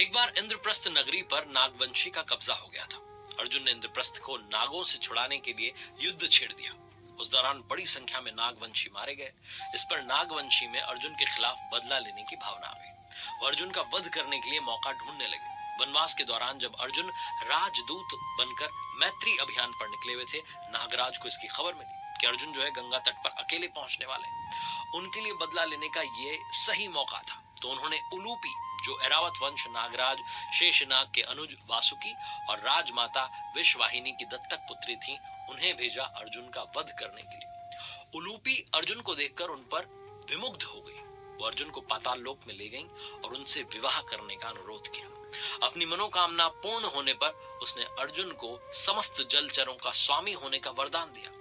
एक बार इंद्रप्रस्थ नगरी पर नागवंशी का कब्जा हो गया था। अर्जुन ने इंद्रप्रस्थ को नागों से छुड़ाने के लिए युद्ध छेड़ दिया। उस दौरान बड़ी संख्या में नागवंशी मारे गए। इस पर नागवंशी में अर्जुन के खिलाफ बदला लेने की भावना आ गई। वो अर्जुन का वध करने के लिए मौका ढूंढने लगे। वनवास के दौरान जब अर्जुन राजदूत बनकर मैत्री अभियान पर निकले हुए थे, नागराज को इसकी खबर मिली कि अर्जुन जो है गंगा तट पर अकेले पहुंचने वाले। उनके लिए बदला लेने का ये सही मौका था। तो उन्होंने उलूपी, जो ऐरावत वंश नागराज शेषनाग के अनुज वासुकी और राजमाता विश्ववाहिनी की दत्तक पुत्री थी, उन्हें भेजा अर्जुन का वध करने के लिए। उलूपी अर्जुन को देखकर उन पर विमुग्ध हो गई। वो अर्जुन को पाताल लोक में ले गईं और उनसे विवाह करने का अनुरोध किया। अपनी मनोकामना पूर्ण होने पर उसने अर्जुन को समस्त जलचरों का स्वामी होने का वरदान दिया।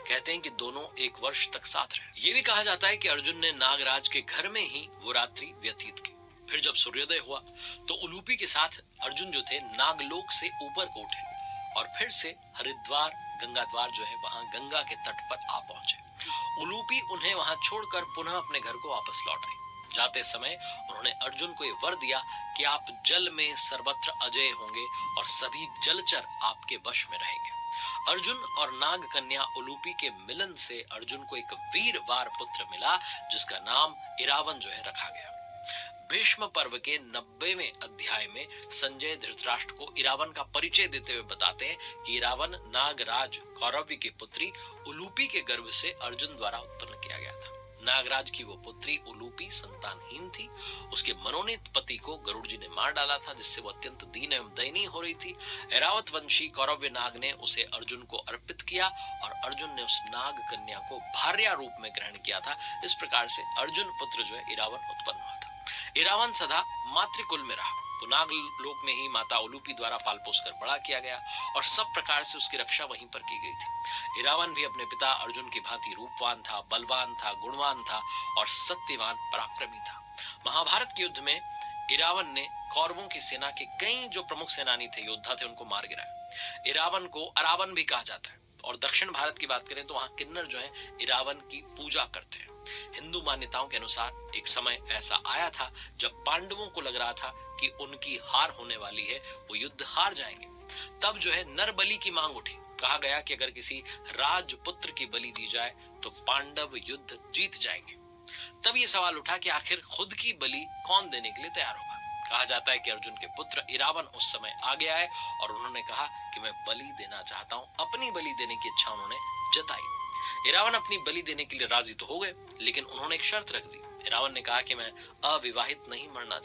कहते हैं कि दोनों एक वर्ष तक साथ रहे। ये भी कहा जाता है कि अर्जुन ने नागराज के घर में ही वो रात्रि व्यतीत की। फिर जब सूर्योदय हुआ तो उलूपी के साथ अर्जुन जो थे नागलोक से ऊपर को उठे और फिर से हरिद्वार गंगाद्वार जो है वहां गंगा के तट पर आ पहुंचे। उलूपी उन्हें वहां छोड़कर पुनः अपने घर को वापस लौट आई। जाते समय उन्होंने अर्जुन को यह वर दिया कि आप जल में सर्वत्र अजय होंगे और सभी जलचर आपके वश में रहेंगे। अर्जुन और नाग कन्या उलूपी के मिलन से अर्जुन को एक वीरवार पुत्र मिला, जिसका नाम इरावन जो है रखा गया। भीष्म पर्व के 90वें अध्याय में संजय धृतराष्ट्र को इरावन का परिचय देते हुए बताते हैं कि इरावन नागराज कौरव्य की पुत्री उलूपी के गर्भ से अर्जुन द्वारा उत्पन्न किया गया था। नागराज की वो पुत्री उलूपी संतानहीन थी। उसके मनोनीत पति को गरुड़ जी ने मार डाला था, जिससे वो अत्यंत दीन एवं दयनीय हो रही थी। ऐरावत वंशी कौरव्य नाग ने उसे अर्जुन को अर्पित किया और अर्जुन ने उस नाग कन्या को भार्या रूप में ग्रहण किया था। इस प्रकार से अर्जुन पुत्र जो है इरावन उत्पन्न हुआ था। इरावन सदा मातृकुल में रहा, तो नागलोक में ही माता उलूपी द्वारा पाल पोस कर बड़ा किया गया और सब प्रकार से उसकी रक्षा वहीं पर की गई थी। इरावन भी अपने पिता अर्जुन की भांति रूपवान था, बलवान था, गुणवान था और सत्यवान पराक्रमी था। महाभारत के युद्ध में इरावन ने कौरवों की सेना के कई जो प्रमुख सेनानी थे, योद्धा थे, उनको मार गिराया। इरावन को अरावन भी कहा जाता है। और दक्षिण भारत की बात करें तो वहां किन्नर जो है इरावन की पूजा करते हैं। हिंदू मान्यताओं के अनुसार एक समय ऐसा आया था जब पांडवों को लग रहा था कि उनकी हार होने वाली है, वो युद्ध हार जाएंगे। तब जो है नर बलि की मांग उठी। कहा गया कि अगर किसी राजपुत्र की बलि दी जाए तो पांडव युद्ध जीत जाएंगे। तब ये सवाल उठा कि आखिर खुद की बलि कौन देने के लिए तैयार होगा। कहा जाता है कि अर्जुन के पुत्र इरावन उस समय आ गया है और उन्होंने कहा कि मैं बलि देना चाहता हूं। अपनी बलि देने की इच्छा उन्होंने जताई। इरावन अपनी बलि देने के लिए राजी तो हो गए, लेकिन उन्होंने एक शर्त रख दी। इरावन ने कहा कि मैं अविवाहित नहीं मरना